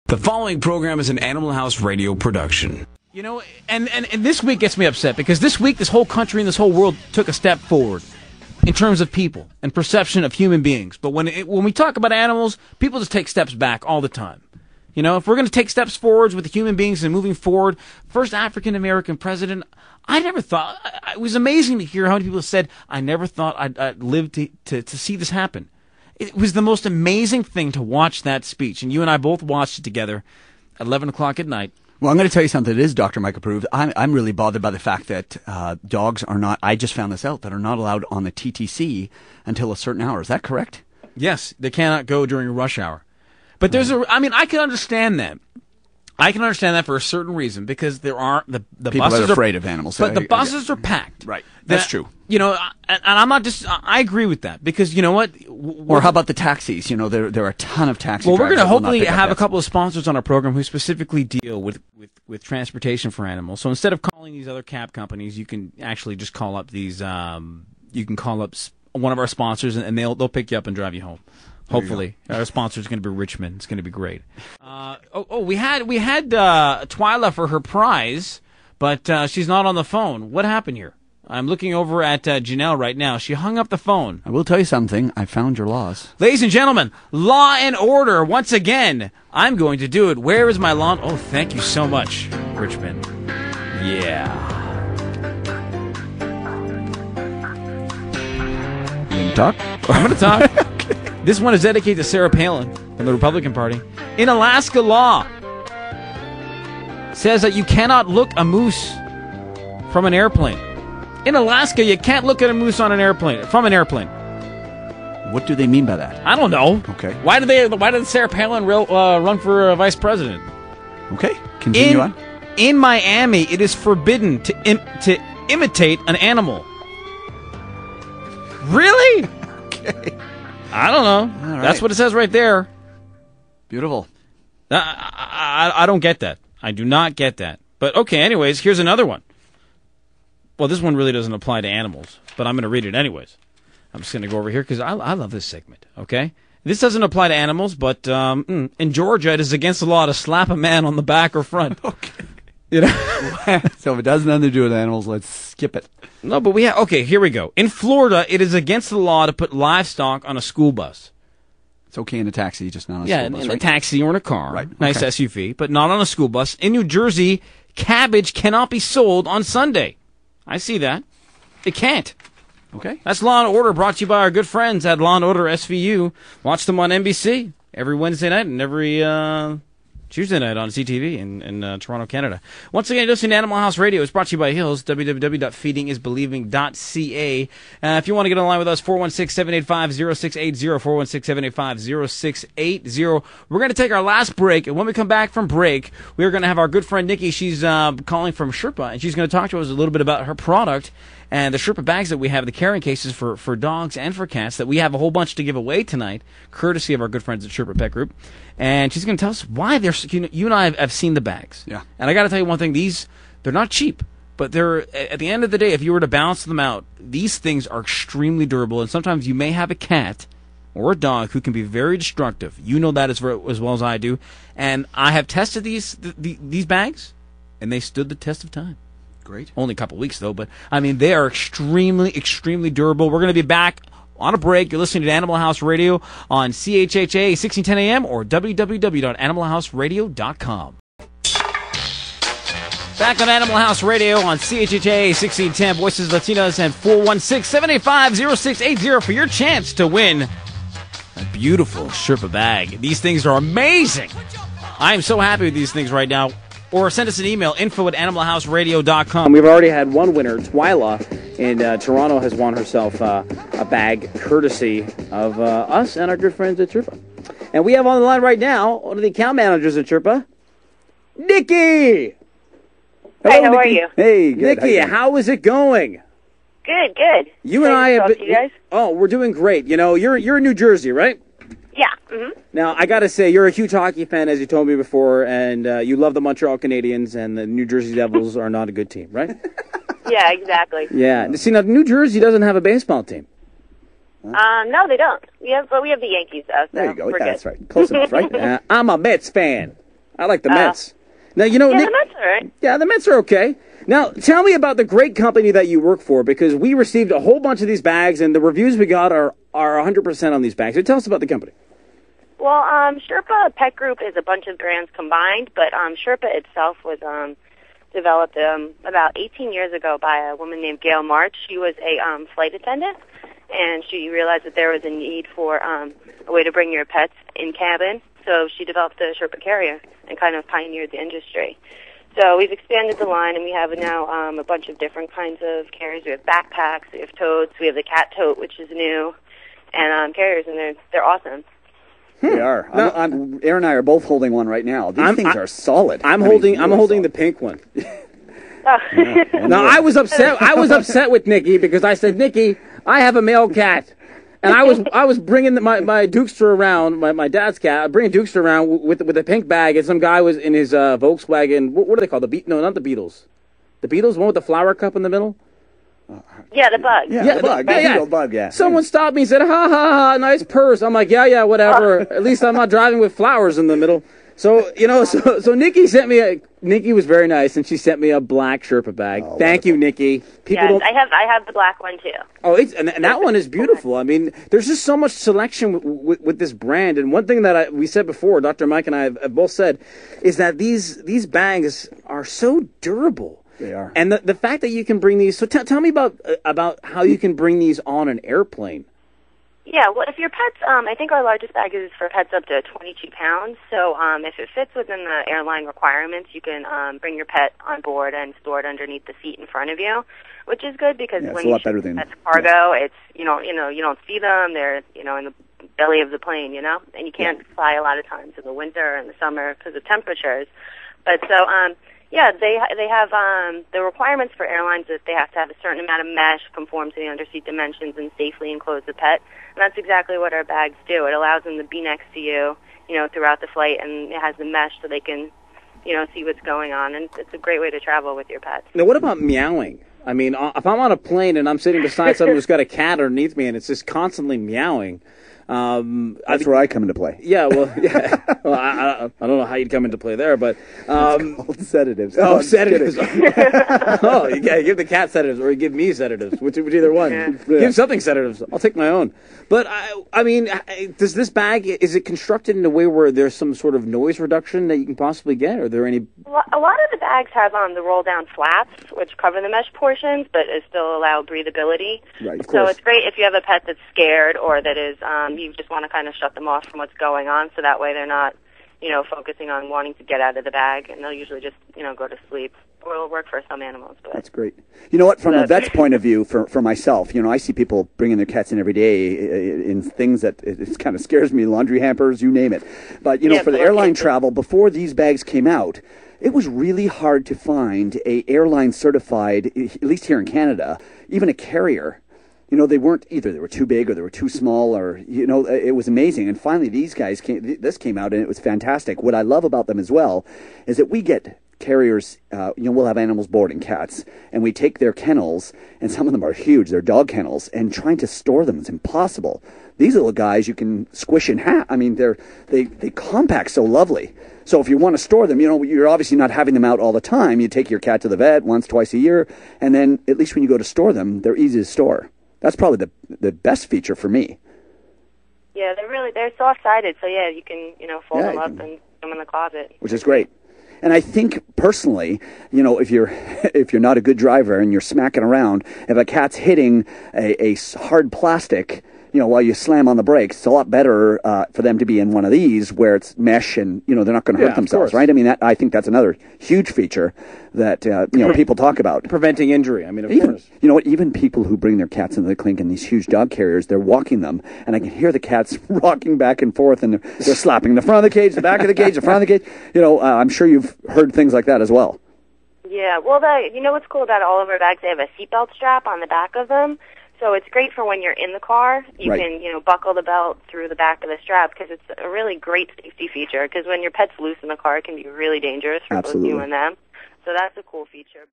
The following program is an Animal House Radio production. You know, and this week gets me upset because this week this whole country and this whole world took a step forward in terms of people and perception of human beings. But when we talk about animals, people just take steps back all the time. You know, if we're going to take steps forwards with the human beings and moving forward, first African-American president, I never thought, it was amazing to hear how many people said, I never thought I'd live to see this happen. It was the most amazing thing to watch that speech, and you and I both watched it together at 11 o'clock at night. Well, I'm going to tell you something that is Dr. Mike approved. I'm really bothered by the fact that dogs are not, I just found this out, that are not allowed on the TTC until a certain hour. Is that correct? Yes, they cannot go during rush hour. But I can understand that. I can understand that for a certain reason, because there are the people buses are afraid of animals. But the buses are packed. Right. That's true. You know, and I'm not just. I agree with that, because you know what? Or how about the taxis? You know, there are a ton of taxi drivers. Well, we're going to hopefully have a couple of sponsors on our program who specifically deal with transportation for animals. So instead of calling these other cab companies, you can actually just call up these. You can call up one of our sponsors, and they'll pick you up and drive you home. Hopefully, our sponsor is going to be Richmond. It's going to be great. We had Twyla for her prize, but she's not on the phone. What happened here? I'm looking over at Janelle right now. She hung up the phone. I will tell you something. I found your laws. Ladies and gentlemen, law and order once again. I'm going to do it. Where is my law? Oh, thank you so much, Richmond. Yeah. You going to talk? I'm going to talk. This one is dedicated to Sarah Palin from the Republican Party. In Alaska, law says that you cannot look a moose from an airplane. In Alaska, you can't look at a moose from an airplane. What do they mean by that? I don't know. Okay. Why did Sarah Palin run for vice president? Okay. Continue on. In Miami, it is forbidden to imitate an animal. Really? Okay. I don't know. All right. That's what it says right there. Beautiful. I don't get that. I do not get that. But okay, anyways, here's another one. Well, this one really doesn't apply to animals, but I'm going to read it anyways. I'm just going to go over here because I love this segment, okay? This doesn't apply to animals, but in Georgia, it is against the law to slap a man on the back or front. Okay. You know? So if it has nothing to do with animals, let's skip it. No, but okay, here we go. In Florida, it is against the law to put livestock on a school bus. It's okay in a taxi, just not on a school bus, in right? a taxi or in a car. Right. Nice Okay. SUV, but not on a school bus. In New Jersey, cabbage cannot be sold on Sunday. I see that. It can't. Okay. That's Law and Order, brought to you by our good friends at Law and Order SVU. Watch them on NBC every Wednesday night and every Tuesday night on CTV in Toronto, Canada. Once again, listening to Animal House Radio is brought to you by Hills, www.feedingisbelieving.ca. If you want to get online with us, 416-785-0680, 416-785-0680. We're going to take our last break, and when we come back from break, we're going to have our good friend Nikki. She's calling from Sherpa, and she's going to talk to us a little bit about her product and the Sherpa bags that we have, the carrying cases for dogs and for cats, that we have a whole bunch to give away tonight, courtesy of our good friends at Sherpa Pet Group. And she's going to tell us why they're. You and I have seen the bags. Yeah. And I got to tell you one thing: they're not cheap, but they're, at the end of the day, if you were to balance them out, these things are extremely durable. And sometimes you may have a cat or a dog who can be very destructive. You know that as well as I do. And I have tested these bags, and they stood the test of time. Great. Only a couple weeks, though. But, I mean, they are extremely, extremely durable. We're going to be back on a break. You're listening to Animal House Radio on CHHA 1610 AM or www.animalhouseradio.com. Back on Animal House Radio on CHHA 1610, Voices Latinas, and 416-785-0680 for your chance to win a beautiful Sherpa bag. These things are amazing. I am so happy with these things right now. Or send us an email, info@animalhouseradio.com. We've already had one winner, Twyla, in Toronto, has won herself a bag courtesy of us and our good friends at Sherpa. And we have on the line right now one of the account managers at Sherpa, Nikki. Hi, how are you? Hey, good. Nikki, how is it going? Good, good. You and I have been... You guys? Oh, we're doing great. You know, you're in New Jersey, right? Yeah. Mm-hmm. Now, I got to say, you're a huge hockey fan, as you told me before, and you love the Montreal Canadiens, and the New Jersey Devils are not a good team, right? Yeah, exactly. Yeah. See, now, New Jersey doesn't have a baseball team. No, they don't. But we have the Yankees, so There you go. we're That's good. right. Close enough, right? I'm a Mets fan. I like the Mets. Now, Yeah, Nick, the Mets are right. yeah, the Mets are okay. Now, tell me about the great company that you work for, because we received a whole bunch of these bags, and the reviews we got are 100% on these bags. So tell us about the company. Well, Sherpa Pet Group is a bunch of brands combined, but Sherpa itself was developed about 18 years ago by a woman named Gail March. She was a flight attendant, and she realized that there was a need for a way to bring your pets in cabin. So she developed the Sherpa carrier and kind of pioneered the industry. So we've expanded the line, and we have now a bunch of different kinds of carriers. We have backpacks, we have totes, we have the cat tote, which is new, and carriers, and they're awesome. They are. Aaron and I are both holding one right now. These things are solid. I'm holding the pink one. Oh. Now, I was upset with Nikki because I said, Nikki, I have a male cat. And I was bringing my Dukester around, my dad's cat, bringing Dukester around with a pink bag, and some guy was in his Volkswagen. What are they called? No, not the Beatles. The Beatles, one with the flower cup in the middle. Yeah, the bug. Yeah, the bug. The bug, yeah. Someone stopped me and said, ha, ha, ha, nice purse. I'm like, yeah, whatever. At least I'm not driving with flowers in the middle. So, so Nikki Nikki was very nice, and she sent me a black Sherpa bag. Oh, Thank you, Nikki. Yes, I have the black one too. Oh, and that one is beautiful. I mean, there's just so much selection with this brand. And one thing that we said before, Dr. Mike and I have both said, is that these bags are so durable. They are. And the fact that you can bring these. So tell me about how you can bring these on an airplane. Yeah, well, if your pets, I think our largest bag is for pets up to 22 pounds. So if it fits within the airline requirements, you can bring your pet on board and store it underneath the seat in front of you, which is good because when you ship pets cargo, it's you don't see them. They're in the belly of the plane, and you can't fly a lot of times in the winter and the summer because of temperatures. But so yeah, they have the requirements for airlines that they have to have a certain amount of mesh, conform to the underseat dimensions, and safely enclose the pet. And that's exactly what our bags do. It allows them to be next to you, throughout the flight, and it has the mesh so they can, see what's going on. And it's a great way to travel with your pets. Now, what about meowing? I mean, if I'm on a plane and I'm sitting beside someone who's got a cat underneath me and it's just constantly meowing. That's where I come into play. Yeah, well, I don't know how you'd come into play there, but it's called sedatives. Oh, sedatives. Oh, you give the cat sedatives, or you give me sedatives, which either one. Yeah. Give something sedatives. I'll take my own. But I mean, does this bag, is it constructed in a way where there's some sort of noise reduction that you can possibly get? Are there any? A lot of the bags have the roll down flaps, which cover the mesh portions, but still allow breathability. Right. Of course. So it's great if you have a pet that's scared or that is you just want to kind of shut them off from what's going on, so that way they're not, focusing on wanting to get out of the bag, and they'll usually just, go to sleep. Or it'll work for some animals. But that's great. You know what? From a vet's point of view, for myself, I see people bringing their cats in every day in things that it kind of scares me, laundry hampers, you name it. But, for the airline travel, before these bags came out, it was really hard to find a airline certified, at least here in Canada, even a carrier. They weren't either. They were too big or they were too small, or, it was amazing. And finally, this came out, and it was fantastic. What I love about them as well is that we get carriers, we'll have animals boarding, cats, and we take their kennels, and some of them are huge. They're dog kennels, and trying to store them is impossible. These little guys you can squish in half. I mean, they compact so lovely. So if you want to store them, you're obviously not having them out all the time. You take your cat to the vet once, twice a year, and then at least when you go to store them, they're easy to store. That's probably the best feature for me. Yeah, they're soft-sided, so yeah, you can, fold them up and put them in the closet. Which is great. And I think personally, if you're not a good driver and you're smacking around, if a cat's hitting a hard plastic, while you slam on the brakes, it's a lot better for them to be in one of these where it's mesh and, they're not going to hurt themselves, right? I mean, I think that's another huge feature that, people talk about. Preventing injury, I mean, of course. You know what, even people who bring their cats into the clinic in these huge dog carriers, they're walking them, and I can hear the cats rocking back and forth, and they're slapping the front of the cage, the back of the cage, the front of the cage. I'm sure you've heard things like that as well. Yeah, well, what's cool about all of our bags, they have a seatbelt strap on the back of them. So it's great for when you're in the car. You can, buckle the belt through the back of the strap because it's a really great safety feature. Because when your pet's loose in the car, it can be really dangerous for both you and them. So that's a cool feature.